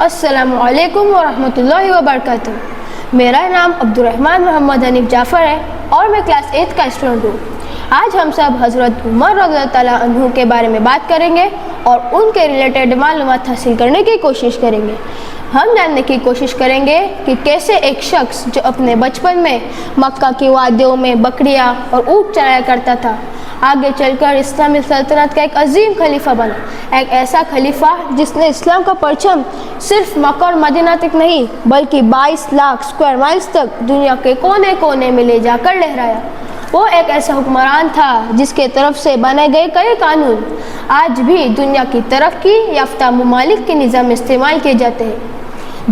السلام علیکم ورحمۃ اللہ وبرکاتہ۔ میرا نام عبدالرحمن محمد حنیف جعفر ہے اور میں کلاس 8 کا اسٹوڈنٹ ہوں۔ آج ہم سب حضرت عمر رضی اللہ تعالیٰ عنہ کے بارے میں بات کریں گے اور ان کے ریلیٹڈ معلومات حاصل کرنے کی کوشش کریں گے۔ ہم جاننے کی کوشش کریں گے کہ کیسے ایک شخص جو اپنے بچپن میں مکہ کی وادیوں میں بکریاں اور اونٹ چرایا کرتا تھا، آگے چل کر اسلامی سلطنت کا ایک عظیم خلیفہ بنا، ایک ایسا خلیفہ جس نے اسلام کا پرچم صرف مکہ اور مدینہ تک نہیں بلکہ 22 لاکھ اسکوائر مائلز تک دنیا کے کونے کونے میں لے جا کر لہرایا۔ وہ ایک ایسا حکمران تھا جس کے طرف سے بنائے گئے کئی قانون آج بھی دنیا کی ترقی یافتہ ممالک کے نظام استعمال کیے جاتے ہیں۔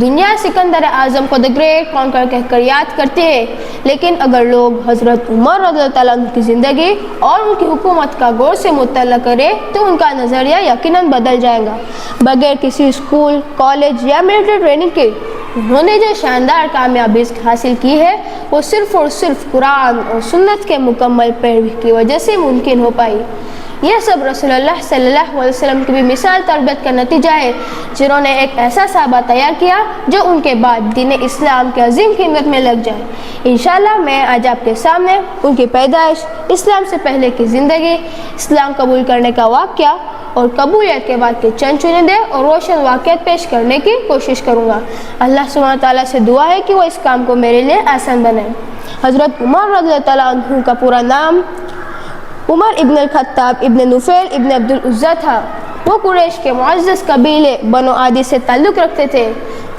دنیا سکندر اعظم کو دی گریٹ کانکر کہہ کر یاد کرتی ہے، لیکن اگر لوگ حضرت عمر رضی اللہ تعالیٰ عنہ کی زندگی اور ان کی حکومت کا غور سے مطالعہ کرے تو ان کا نظریہ یقیناً بدل جائے گا۔ بغیر کسی اسکول، کالج یا ملٹری ٹریننگ کے انہوں نے جو شاندار کامیابی حاصل کی ہے وہ صرف اور صرف قرآن اور سنت کے مکمل پیروی کی وجہ سے ممکن ہو پائی۔ یہ سب رسول اللہ صلی اللہ علیہ وسلم کی بھی مثال تربیت کا نتیجہ ہے، جنہوں نے ایک ایسا صحابہ تیار کیا جو ان کے بعد دین اسلام کی عظیم خدمت میں لگ جائے۔ انشاءاللہ میں آج آپ کے سامنے ان کی پیدائش، اسلام سے پہلے کی زندگی، اسلام قبول کرنے کا واقعہ اور قبولیت کے بعد کے چند چنندے اور روشن واقعات پیش کرنے کی کوشش کروں گا۔ اللہ سبحانہ تعالیٰ سے دعا ہے کہ وہ اس کام کو میرے لیے آسان بنائے۔ حضرت عمر رضی اللہ تعالیٰ عنہ کا پورا نام عمر ابن الخطاب ابن نفیل ابن عبد العزیٰ تھا۔ وہ قریش کے معزز قبیلے بنو عادی سے تعلق رکھتے تھے۔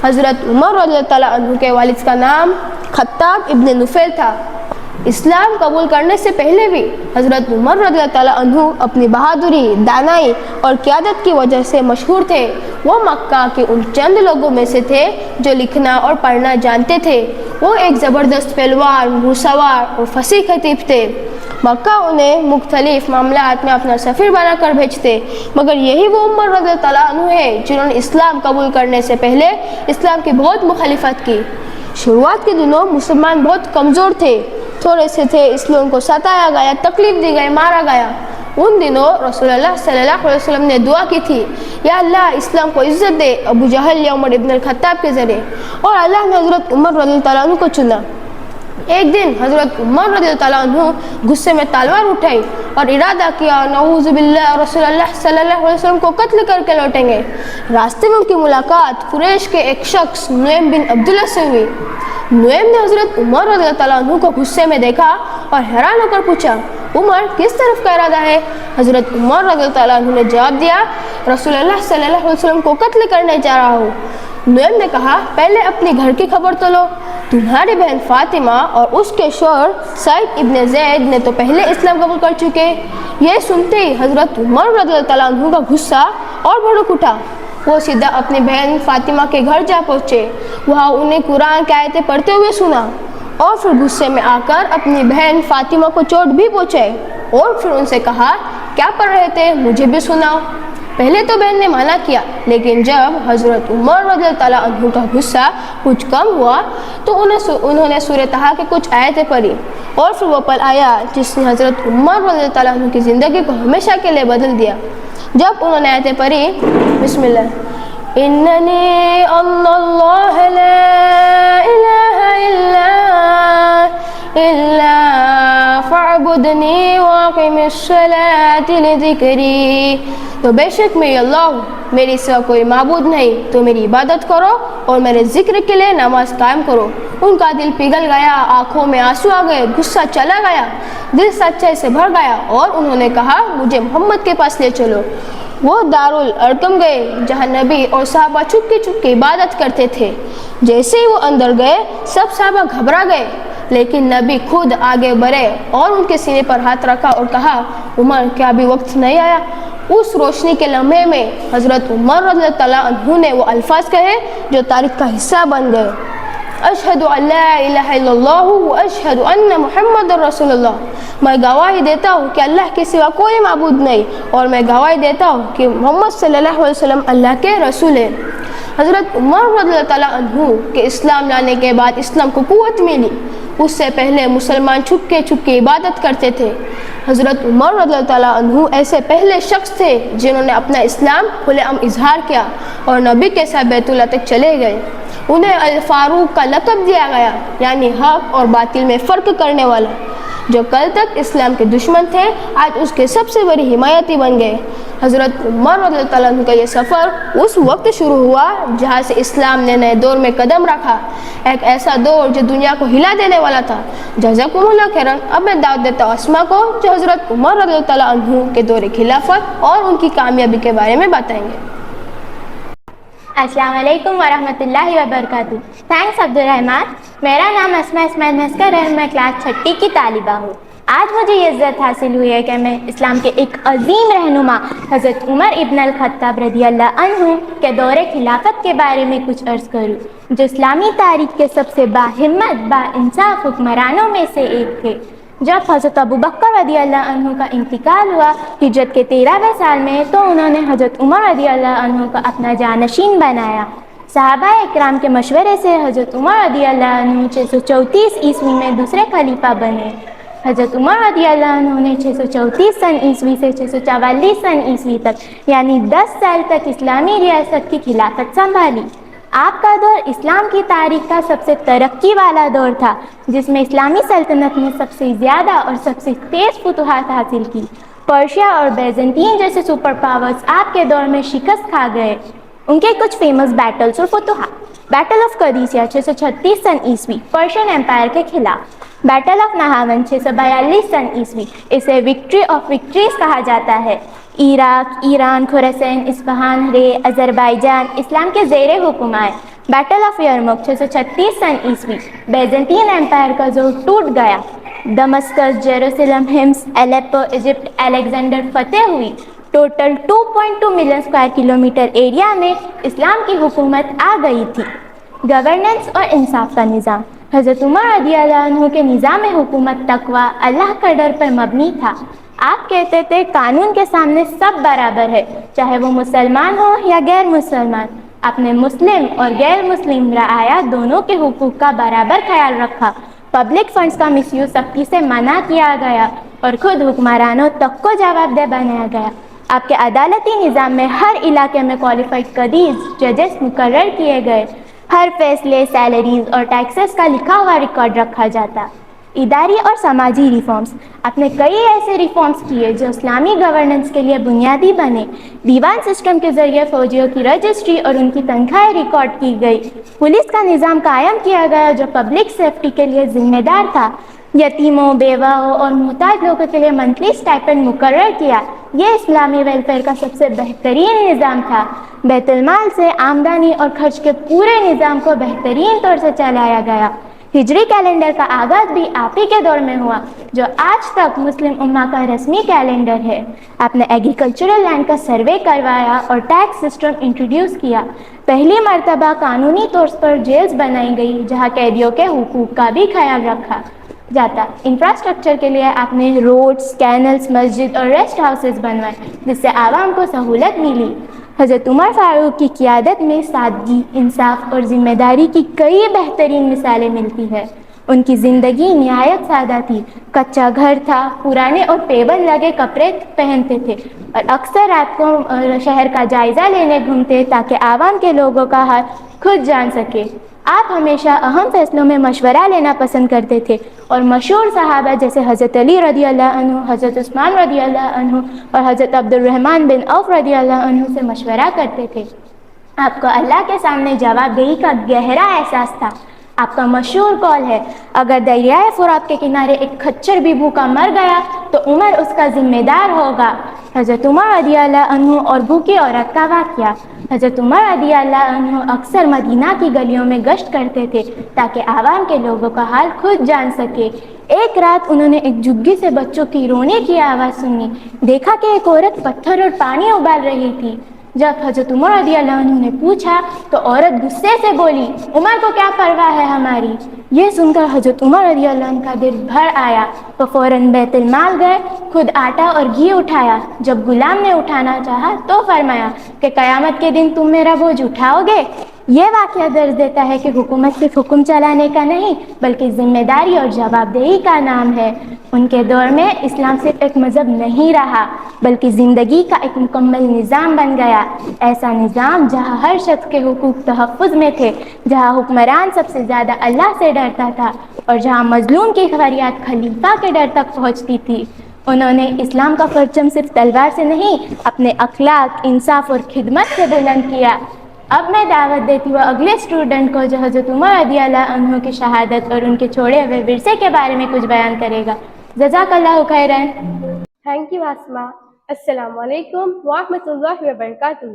حضرت عمر رضی اللہ تعالیٰ عنہ کے والد کا نام خطاب ابن نفیل تھا۔ اسلام قبول کرنے سے پہلے بھی حضرت عمر رضی اللہ تعالیٰ عنہ اپنی بہادری، دانائی اور قیادت کی وجہ سے مشہور تھے۔ وہ مکہ کے ان چند لوگوں میں سے تھے جو لکھنا اور پڑھنا جانتے تھے۔ وہ ایک زبردست پہلوان، گھڑسوار اور فصیح خطیب تھے۔ مکہ انہیں مختلف معاملات میں اپنا سفیر بنا کر بھیجتے، مگر یہی وہ عمر رضی اللہ تعالیٰ عنہ ہے جنہوں نے اسلام قبول کرنے سے پہلے اسلام کی بہت مخالفت کی۔ شروعات کے دنوں مسلمان بہت کمزور تھے، تھوڑے سے تھے، اس لیے ان کو ستایا گیا، تکلیف دی گئی، مارا گیا۔ ان دنوں رسول اللہ صلی اللہ علیہ وسلم نے دعا کی تھی، یا اللہ اسلام کو عزت دے ابو جہل یا عمر ابن الخطاب کے ذریعے، اور اللہ نے حضرت عمر رضی اللہ تعالیٰ عنہ کو چنا۔ ایک دن حضرت عمر رضی اللہ تعالیٰ عنہ غصے میں تلوار اٹھائی اور ارادہ کیا نعوذ باللہ رسول اللہ صلی اللہ علیہ وسلم کو قتل کر کے لوٹیں گے۔ راستے میں ان کی ملاقات قریش کے ایک شخص نعیم بن عبداللہ سے ہوئی۔ نعیم نے حضرت عمر رضی اللہ تعالیٰ عنہ کو غصے میں دیکھا اور حیران ہو کر پوچھا، عمر کس طرف کا ارادہ ہے؟ حضرت عمر رضی اللہ تعالیٰ عنہ نے جواب دیا، رسول اللہ صلی اللہ علیہ وسلم کو قتل کرنے جا رہا ہوں۔ نعیم نے کہا، پہلے اپنے گھر کی خبر تو لو، تمہاری بہن فاطمہ اور اس کے شوہر سعید ابن زید نے تو پہلے اسلام قبول کر چکے۔ یہ سنتے ہی حضرت عمر رضی اللہ تعالیٰ عنہ کا غصہ اور بھڑک اٹھا۔ وہ سیدھا اپنی بہن فاطمہ کے گھر جا پہنچے، وہاں انہیں قرآن کی آیتیں پڑھتے ہوئے سنا اور پھر غصے میں آ کر اپنی بہن فاطمہ کو چوٹ بھی پہنچائے اور پھر ان سے کہا، کیا پڑھ رہے تھے، مجھے بھی سناؤ۔ پہلے تو بہن نے منع کیا، لیکن جب حضرت عمر رضی اللہ تعالیٰ عنہ کا غصہ کچھ کم ہوا تو انہوں نے سورہ طٰہٰ کی کچھ آیتیں پڑھی اور پھر وہ پل آیا جس نے حضرت عمر رضی اللہ تعالیٰ عنہ کی زندگی کو ہمیشہ کے لیے بدل دیا۔ جب انہوں نے آیتیں پڑھی، بسم اللہ، اننی اللہ لا الہ الا فاعبدنی واقم الصلاۃ لذکری، تو بے شک میں اللہ ہوں، میری سوا کوئی معبود نہیں، تو میری عبادت کرو اور میرے ذکر کے لیے نماز قائم کرو۔ ان کا دل پگھل گیا، آنکھوں میں آنسو آ گئے، غصہ چلا گیا، دل سچائی سے بھر گیا اور انہوں نے کہا، مجھے محمد کے پاس لے چلو۔ وہ دارالارقم گئے جہاں نبی اور صحابہ چھپکی چھپکی عبادت کرتے تھے۔ جیسے ہی وہ اندر گئے سب صحابہ گھبرا گئے، لیکن نبی خود آگے بڑھے اور ان کے سینے پر ہاتھ رکھا اور کہا، عمر کیا ابھی وقت نہیں آیا؟ اس روشنی کے لمحے میں حضرت عمر رضی اللہ تعالیٰ عنہ نے وہ الفاظ کہے جو تاریخ کا حصہ بن گئے، اشہد ان لا الہ الا اللہ واشہد ان محمد رسول اللہ، میں گواہی دیتا ہوں کہ اللہ کے سوا کوئی معبود نہیں اور میں گواہی دیتا ہوں کہ محمد صلی اللہ علیہ وسلم اللہ کے رسول ہیں۔ حضرت عمر رضی اللہ تعالیٰ عنہ کے اسلام لانے کے بعد اسلام کو قوت ملی۔ اس سے پہلے مسلمان چھپ کے عبادت کرتے تھے۔ حضرت عمر رضی اللہ تعالیٰ عنہ ایسے پہلے شخص تھے جنہوں نے اپنا اسلام کھلے عام اظہار کیا اور نبی کے ساتھ بیت اللہ تک چلے گئے۔ انہیں الفاروق کا لقب دیا گیا، یعنی حق اور باطل میں فرق کرنے والا۔ جو کل تک اسلام کے دشمن تھے آج اس کے سب سے بڑی حمایتی بن گئے۔ حضرت عمر رضی اللہ تعالیٰ عنہ کا یہ سفر اس وقت شروع ہوا جہاں سے اسلام نے نئے دور میں قدم رکھا، ایک ایسا دور جو دنیا کو ہلا دینے والا تھا۔ جزاکم اللہ خیرا۔ اب میں دعوت دیتا ہوں اسما کو جو حضرت عمر رضی اللہ تعالیٰ عنہ کے دور خلافت اور ان کی کامیابی کے بارے میں بتائیں گے۔ السلام علیکم ورحمۃ اللہ وبرکاتہ۔ تھینکس عبدالرحمن۔ میرا نام اسما اسماعیل مسکر ہے، میں کلاس 6 کی طالبہ ہوں۔ آج مجھے یہ عزت حاصل ہوئی ہے کہ میں اسلام کے ایک عظیم رہنما حضرت عمر ابن الخطاب رضی اللہ عنہ کے دور خلافت کے بارے میں کچھ عرض کروں، جو اسلامی تاریخ کے سب سے باہمت با انصاف حکمرانوں میں سے ایک تھے۔ جب حضرت ابوبکر رضی اللہ عنہ کا انتقال ہوا ہجرت کے 13ویں سال میں، تو انہوں نے حضرت عمر رضی اللہ عنہ کو اپنا جانشین بنایا۔ صحابہ اکرام کے مشورے سے حضرت عمر رضی اللہ عنہ 634 عیسوی میں دوسرے خلیفہ بنے۔ حضرت عمر رضی اللہ عنہ نے 634 سن عیسوی سے 644 سن عیسوی تک یعنی 10 سال تک اسلامی ریاست کی خلافت سنبھالی۔ آپ کا دور اسلام کی تاریخ کا سب سے ترقی والا دور تھا، جس میں اسلامی سلطنت نے سب سے زیادہ اور سب سے تیز فتوحات حاصل کی۔ پرشیا اور بیزنطین جیسے سپر پاورز آپ کے دور میں شکست کھا گئے۔ ان کے کچھ فیمس بیٹلز اور فتوحات: بیٹل آف قادسیہ 636 سن عیسوی پرشین امپائر کے خلاف، بیٹل آف نہاون 642 سن عیسوی، اسے وکٹری آف وکٹریز کہا جاتا ہے۔ عراق، ایران، خراسان، اصفہان، رے، آذربائیجان اسلام کے زیر حکم آئے۔ بیٹل آف یرموک 636 سن عیسوی، بیزنطین امپائر کا زور ٹوٹ گیا۔ دمسکس، جیروسلم، ہمس، الیپو، ایجپٹ، الیگزینڈر فتح ہوئی۔ Total 2.2 million square kilometre area میں اسلام کی حکومت آ گئی تھی۔ گورننس اور انصاف کا نظام: حضرت عمر رضی اللہ عنہ کے نظام حکومت تقویٰ، اللہ کا ڈر پر مبنی تھا۔ آپ کہتے تھے قانون کے سامنے سب برابر ہے، چاہے وہ مسلمان ہو یا غیر مسلمان۔ آپ نے مسلم اور غیر مسلم رعایا دونوں کے حقوق کا برابر خیال رکھا۔ پبلک فنڈز کا مس یوز سختی سے منع کیا گیا اور خود حکمرانوں تک کو جواب دہ بنایا گیا۔ آپ کے عدالتی نظام میں ہر علاقے میں کوالیفائڈ قاضیز، ججز مقرر کیے گئے۔ ہر فیصلے، سیلریز اور ٹیکسز کا لکھا ہوا ریکارڈ رکھا جاتا۔ اداری اور سماجی ریفارمز: آپ نے کئی ایسے ریفارمز کیے جو اسلامی گورننس کے لیے بنیادی بنے۔ دیوان سسٹم کے ذریعے فوجیوں کی رجسٹری اور ان کی تنخواہیں ریکارڈ کی گئی۔ پولیس کا نظام قائم کیا گیا جو پبلک سیفٹی کے لیے ذمہ دار تھا۔ یتیموں، بیواؤں اور محتاج لوگوں کے لیے منتھلی اسٹائپنڈ مقرر کیا۔ یہ اسلامی ویلفیئر کا سب سے بہترین نظام تھا۔ بیت المال سے آمدنی اور خرچ کے پورے نظام کو بہترین طور سے چلایا گیا۔ ہجری کیلنڈر کا آغاز بھی آپ ہی کے دور میں ہوا، جو آج تک مسلم امہ کا رسمی کیلنڈر ہے۔ آپ نے ایگریکلچرل لینڈ کا سروے کروایا اور ٹیکس سسٹم انٹروڈیوس کیا۔ پہلی مرتبہ قانونی طور پر جیلز بنائی گئی جہاں قیدیوں کے حقوق کا بھی خیال رکھا جاتا۔ انفراسٹرکچر کے لیے آپ نے روڈز، کینلز، مسجد اور ریسٹ ہاؤسز بنوائے جس سے عوام کو سہولت ملی۔ حضرت عمر فاروق کی قیادت میں سادگی، انصاف اور ذمہ داری کی کئی بہترین مثالیں ملتی ہیں۔ ان کی زندگی نہایت سادہ تھی۔ کچا گھر تھا، پرانے اور پیبند لگے کپڑے پہنتے تھے اور اکثر رات کو شہر کا جائزہ لینے گھومتے تاکہ عوام کے لوگوں کا حال خود جان سکے۔ آپ ہمیشہ اہم فیصلوں میں مشورہ لینا پسند کرتے تھے اور مشہور صحابہ جیسے حضرت علی رضی اللہ عنہ، حضرت عثمان رضی اللہ عنہ اور حضرت عبد الرحمن بن عوف رضی اللہ عنہ سے مشورہ کرتے تھے۔ آپ کو اللہ کے سامنے جواب دہی کا گہرا احساس تھا۔ آپ کا مشہور قول ہے، اگر دریائے فرات کے کنارے ایک کھچر بھی بھوکا مر گیا تو عمر اس کا ذمہ دار ہوگا۔ حضرت عمر رضی اللہ عنہ اور بھوکی عورت کا واقعہ: حضرت عمر رضی اللہ عنہ اکثر مدینہ کی گلیوں میں گشت کرتے تھے تاکہ عوام کے لوگوں کا حال خود جان سکے۔ ایک رات انہوں نے ایک جھگی سے بچوں کی رونے کی آواز سنی۔ دیکھا کہ ایک عورت پتھر اور پانی ابال رہی تھی۔ جب حضرت عمر رضی اللہ عنہ نے پوچھا تو عورت غصے سے بولی، عمر کو کیا پرواہ ہے ہماری؟ یہ سن کر حضرت عمر رضی اللہ عنہ کا دل بھر آیا۔ وہ فوراً بیت المال گئے، خود آٹا اور گھی اٹھایا۔ جب غلام نے اٹھانا چاہا تو فرمایا کہ قیامت کے دن تم میرا بوجھ اٹھاؤ گے؟ یہ واقعہ درج دیتا ہے کہ حکومت صرف حکم چلانے کا نہیں بلکہ ذمہ داری اور جواب دہی کا نام ہے۔ ان کے دور میں اسلام صرف ایک مذہب نہیں رہا بلکہ زندگی کا ایک مکمل نظام بن گیا، ایسا نظام جہاں ہر شخص کے حقوق تحفظ میں تھے، جہاں حکمران سب سے زیادہ اللہ سے ڈرتا تھا اور جہاں مظلوم کی فریاد خلیفہ کے ڈر تک پہنچتی تھی۔ انہوں نے اسلام کا پرچم صرف تلوار سے نہیں، اپنے اخلاق، انصاف اور خدمت سے بلند کیا۔ اب میں دعوت دیتی ہوں اگلے اسٹوڈنٹ کو جو حضرت عمر رضی اللہ عنہ کی شہادت اور ان کے چھوڑے ہوئے ورثے کے بارے میں کچھ بیان کرے گا۔ جزاک اللہ خیرن۔ تھینک یو آسما۔ السلام علیکم ورحمۃ اللہ وبرکاتہ۔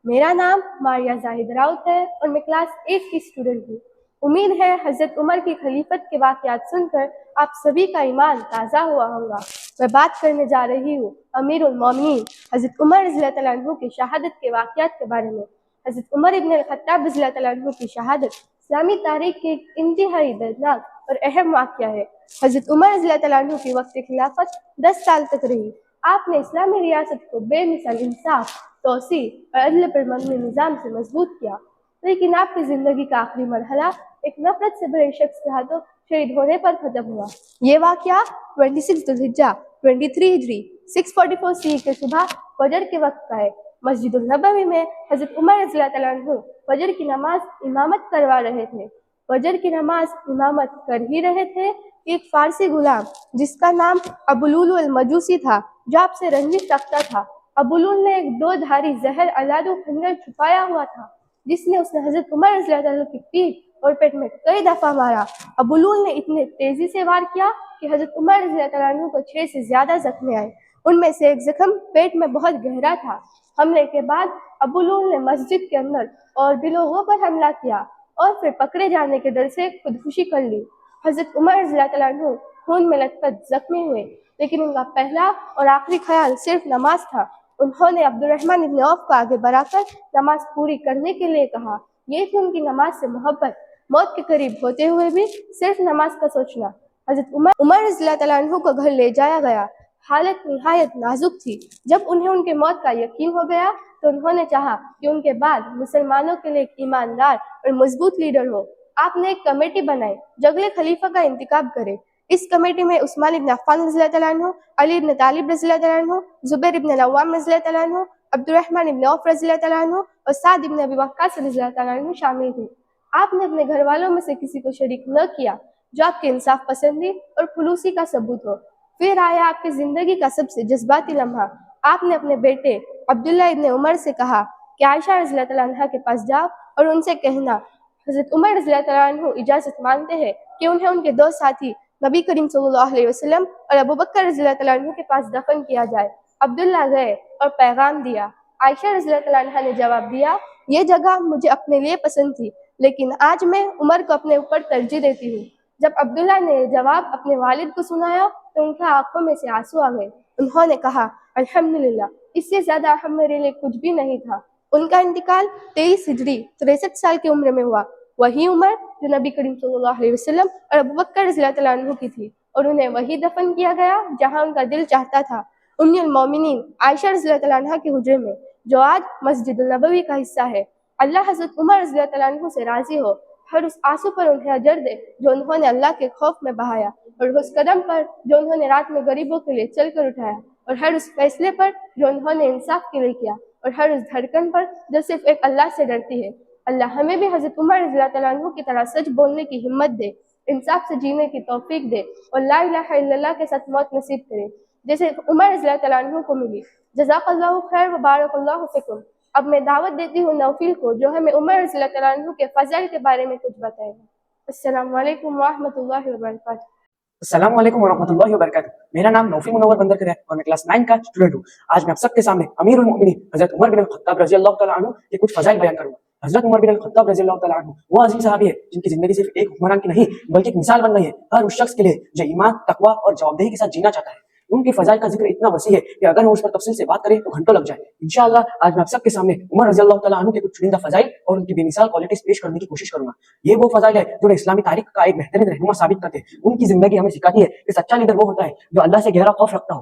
میرا نام ماریہ زاہد راؤت ہے اور میں کلاس 8 کی اسٹوڈنٹ ہوں۔ امید ہے حضرت عمر کی خلیفت کے واقعات سن کر آپ سبھی کا ایمان تازہ ہوا ہوگا۔ میں بات کرنے جا رہی ہوں امیر المومنین حضرت عمر رضی اللہ تعالیٰ عنہ کی شہادت کے واقعات کے بارے میں۔ حضرت عمر ابن الخطاب رضی اللہ تعالیٰ عنہ کی شہادت اسلامی تاریخ کی ایک انتہائی دردناک اور اہم واقعہ ہے۔ حضرت عمر رضی اللہ تعالیٰ عنہ کی وقت خلافت 10 سال تک رہی۔ آپ نے اسلامی ریاست کو بے مثال انصاف، توسیع اور عدل پر مبنی نظام سے مضبوط کیا، لیکن آپ کی زندگی کا آخری مرحلہ ایک نفرت سے بھرے شخص کے ہاتھوں شہید ہونے پر ختم ہوا۔ یہ واقعہ 26 ذی الحجہ 23 ہجری 644 CE کے صبح فجر کے وقت کا ہے۔ مسجد النبوی میں حضرت عمر رضی اللہ تعالیٰ عنہ فجر کی نماز امامت کروا رہے تھے۔ فجر کی نماز امامت کر ہی رہے کہ ایک فارسی غلام جس کا نام ابولول المجوسی تھا، جو آپ سے رنجش رکھتا تھا۔ ابولول نے ایک 2 دھاری زہر علادو خنجر چھپایا ہوا تھا جس نے حضرت عمر رضی اللہ تعالیٰ کی پیٹھ اور پیٹ میں کئی دفعہ مارا۔ ابولول نے اتنے تیزی سے وار کیا کہ حضرت عمر رضی اللہ تعالیٰ عنہ کو 6 سے زیادہ زخم آئے۔ ان میں سے ایک زخم پیٹ میں بہت گہرا تھا۔ حملے کے بعد ابولول نے مسجد کے اندر اور بھی لوگوں پر حملہ کیا اور پھر پکڑے جانے کے ڈر سے خودکشی کر لی۔ حضرت عمر رضی اللہ تعالیٰ عنہ خون میں لت پت زخمی ہوئے، لیکن ان کا پہلا اور آخری خیال صرف نماز تھا۔ انہوں نے عبد الرحمن ابن عوف کو آگے بڑھا کر نماز پوری کرنے کے لیے کہا۔ یہ تھی ان کی نماز سے محبت، موت کے قریب ہوتے ہوئے بھی صرف نماز کا سوچنا۔ حضرت عمر رضی اللہ تعالیٰ عنہ کو گھر لے جایا گیا۔ حالت نہایت نازک تھی۔ جب انہیں ان کے موت کا یقین ہو گیا تو انہوں نے چاہا کہ ان کے بعد مسلمانوں کے لیے ایک ایماندار اور مضبوط لیڈر ہو۔ آپ نے ایک کمیٹی بنائی جو اگلے خلیفہ کا انتخاب کرے۔ اس کمیٹی میں عثمان ابن عفان رضی اللہ تعالیٰ عنہ، علی ابن طالب رضی اللہ تعالیٰ عنہ، زبیر ابن العوام رضی اللہ تعالیٰ عنہ، عبد الرحمن ابن عوف رضی اللہ تعالیٰ عنہ اور سعد ابن ابی وقاص رضی اللہ تعالیٰ عنہ شامل تھے۔ آپ نے اپنے گھر والوں میں سے کسی کو شریک نہ کیا جو آپ کے انصاف پسندی اور خلوصی کا ثبوت ہو۔ پھر آیا آپ کی زندگی کا سب سے جذباتی لمحہ۔ آپ نے اپنے بیٹے عبداللہ ابن عمر سے کہا کہ عائشہ رضی اللہ تعالیٰ عنہ کے پاس جاؤ اور ان سے کہنا حضرت عمر رضی اللہ تعالیٰ عنہ اجازت مانگتے ہیں کہ انہیں ان کے 2 ساتھی نبی کریم صلی اللہ علیہ وسلم اور ابوبکر رضی اللہ تعالیٰ عنہ کے پاس دفن کیا جائے۔ عبداللہ گئے اور پیغام دیا۔ عائشہ رضی اللہ تعالیٰ عنہ نے جواب دیا، یہ جگہ مجھے اپنے لیے پسند تھی، لیکن آج میں عمر کو اپنے اوپر ترجیح دیتی ہوں۔ جب عبداللہ نے یہ جواب اپنے والد کو سنایا تو ان کی آنکھوں میں سے آنسو آ گئے۔ انہوں نے کہا الحمدللہ، اس سے زیادہ اہم میرے لیے کچھ بھی نہیں تھا۔ ان کا انتقال 23 ہجری 63 سال کی عمر میں ہوا۔ وہی عمر جو نبی کریم صلی اللہ علیہ وسلم اور ابوبکر رضی اللہ تعالیٰ عنہ کی تھی، اور انہیں وہی دفن کیا گیا جہاں ان کا دل چاہتا تھا، ام المومنین عائشہ رضی اللہ تعالیٰ عنہ کے حجرے میں، جو آج مسجد النبوی کا حصہ ہے۔ اللہ حضرت عمر رضی اللہ تعالیٰ عنہ سے راضی ہو، ہر اس آنسو پر انہیں اجر دے جو انہوں نے اللہ کے خوف میں بہایا، اور اس قدم پر جو انہوں نے رات میں غریبوں کے لیے چل کر اٹھایا، اور ہر اس فیصلے پر جو انہوں نے انصاف کے لیے کیا، اور ہر اس دھڑکن پر جو صرف ایک اللہ سے ڈرتی ہے۔ اللہ ہمیں بھی حضرت عمر رضی اللہ تعالیٰ عنہ کی طرح سچ بولنے کی ہمت دے، انصاف سے جینے کی توفیق دے، اور لا الہ الا اللہ کے ساتھ موت نصیب کرے جیسے عمر رضی اللہ تعالیٰ عنہ کو ملی۔ جزاک اللہ خیر و بارک اللہ فیکم۔ اب میں دعوت دیتی ہوں نوفل کو جو ہمیں عمر رضی اللہ تعالیٰ عنہ کے فضائل کے بارے میں کچھ بتائے گا۔ السلام علیکم ورحمۃ اللہ وبرکاتہ۔ السلام علیکم ورحمۃ اللہ وبرکاتہ۔ میرا نام نوفل منور بندرکر ہے اور میں کلاس 9 کا اسٹوڈنٹ ہوں۔ آج میں آپ سب کے سامنے امیر المؤمنین حضرت عمر بن الخطاب رضی اللہ تعالیٰ عنہ کے کچھ فضائل بیان کروں گا۔ حضرت عمر بن الخطاب رضی اللہ تعالیٰ عنہ وہ عظیم صحابی ہے جن کی زندگی صرف ایک حکمران کی نہیں بلکہ ایک مثال بن گئی ہے ہر اس شخص کے لیے جو ایمان، تقویٰ اور جوابدہی کے ساتھ جینا چاہتا ہے۔ ان کے فضائل کا ذکر اتنا وسیع ہے کہ اگر ہم اس پر تفصیل سے بات کریں تو گھنٹوں لگ جائے۔ انشاءاللہ آج میں آپ سب کے سامنے عمر رضی اللہ تعالیٰ عنہ کے کچھ چنندہ فضائل اور ان کی بے مثال کوالٹیز پیش کرنے کی کوشش کروں گا۔ یہ وہ فضائل ہے جو اسلامی تاریخ کا ایک بہترین رہنما ثابت کرتے ہیں۔ ان کی زندگی ہمیں سکھاتی ہے کہ سچا لیڈر وہ ہوتا ہے جو اللہ سے گہرا خوف رکھتا ہو،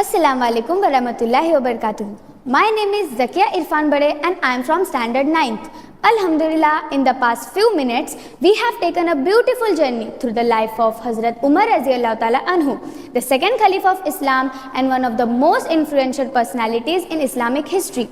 Assalamu alaikum wa rahmatullahi wa barakatuh. My name is Zakia Irfan Bade and I am from standard 9th. Alhamdulillah, in the past few minutes, we have taken a beautiful journey through the life of Hazrat Umar Raziyallahu Ta'ala Anhu, the second Caliph of Islam and one of the most influential personalities in Islamic history.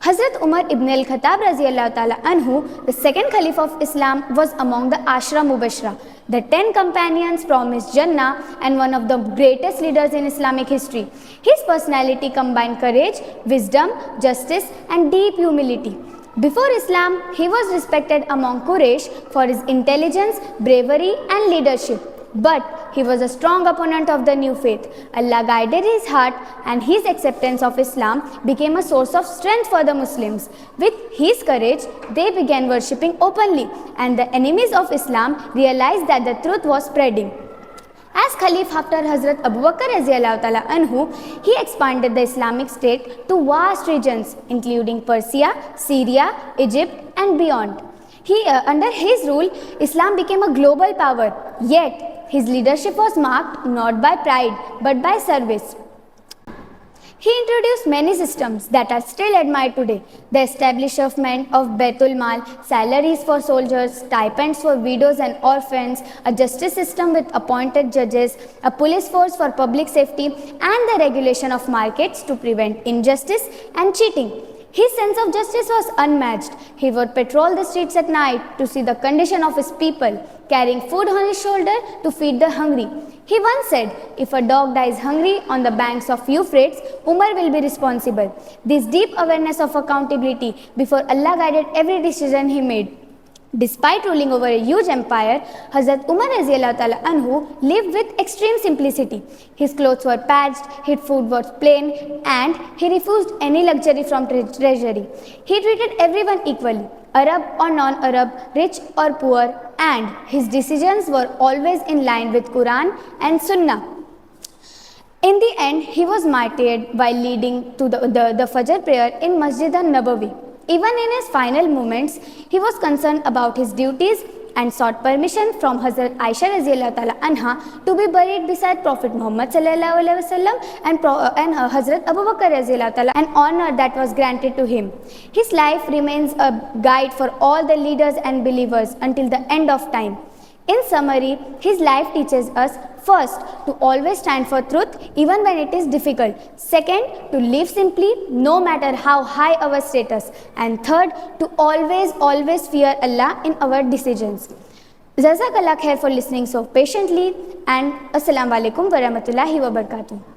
Hazrat Umar ibn al-Khattab Raziyallahu Ta'ala Anhu, the second Caliph of Islam, was among the Ashra Mubashra, the 10 companions promised Jannah and one of the greatest leaders in Islamic history. His personality combined courage, wisdom, justice and deep humility. Before Islam, he was respected among Quraysh for his intelligence, bravery and leadership. But he was a strong opponent of the new faith. Allah guided his heart and his acceptance of Islam became a source of strength for the Muslims. With his courage, they began worshipping openly and the enemies of Islam realized that the truth was spreading. As Khalif after Hazrat Abu Bakr Raziyallahu Ta'ala Anhu, he expanded the Islamic state to vast regions including Persia, Syria, Egypt and beyond. Under his rule, Islam became a global power, yet his leadership was marked not by pride but by service. He introduced many systems that are still admired today. The establishment of Baitul Mal, salaries for soldiers, stipends for widows and orphans, a justice system with appointed judges, a police force for public safety, and the regulation of markets to prevent injustice and cheating. His sense of justice was unmatched. He would patrol the streets at night to see the condition of his people, carrying food on his shoulder to feed the hungry. He once said, if a dog dies hungry on the banks of Euphrates, Umar will be responsible. This deep awareness of accountability before Allah guided every decision he made. Despite ruling over a huge empire, Hazrat Umar Raziyallahu Ta'ala Anhu lived with extreme simplicity. His clothes were patched, his food was plain, and he refused any luxury from treasury. He treated everyone equally, Arab or non-Arab, rich or poor, and his decisions were always in line with Quran and Sunnah. In the end, he was martyred while leading to the Fajr prayer in Masjid al-Nabawi. Even in his final moments, he was concerned about his duties and sought permission from Hazrat Aisha Raziyallahu Ta'ala Anha to be buried beside Prophet Muhammad Sallallahu Alaihi Wasallam and Hazrat Abu Bakr Raziyallahu Ta'ala, an honor that was granted to him. His life remains a guide for all the leaders and believers until the end of time. In summary, his life teaches us, first, to always stand for truth even when it is difficult. Second, to live simply no matter how high our status. And third, to always fear Allah in our decisions. Jazakallah khair for listening so patiently, and Assalamu alaikum wa rahmatullahi wa barakatuh.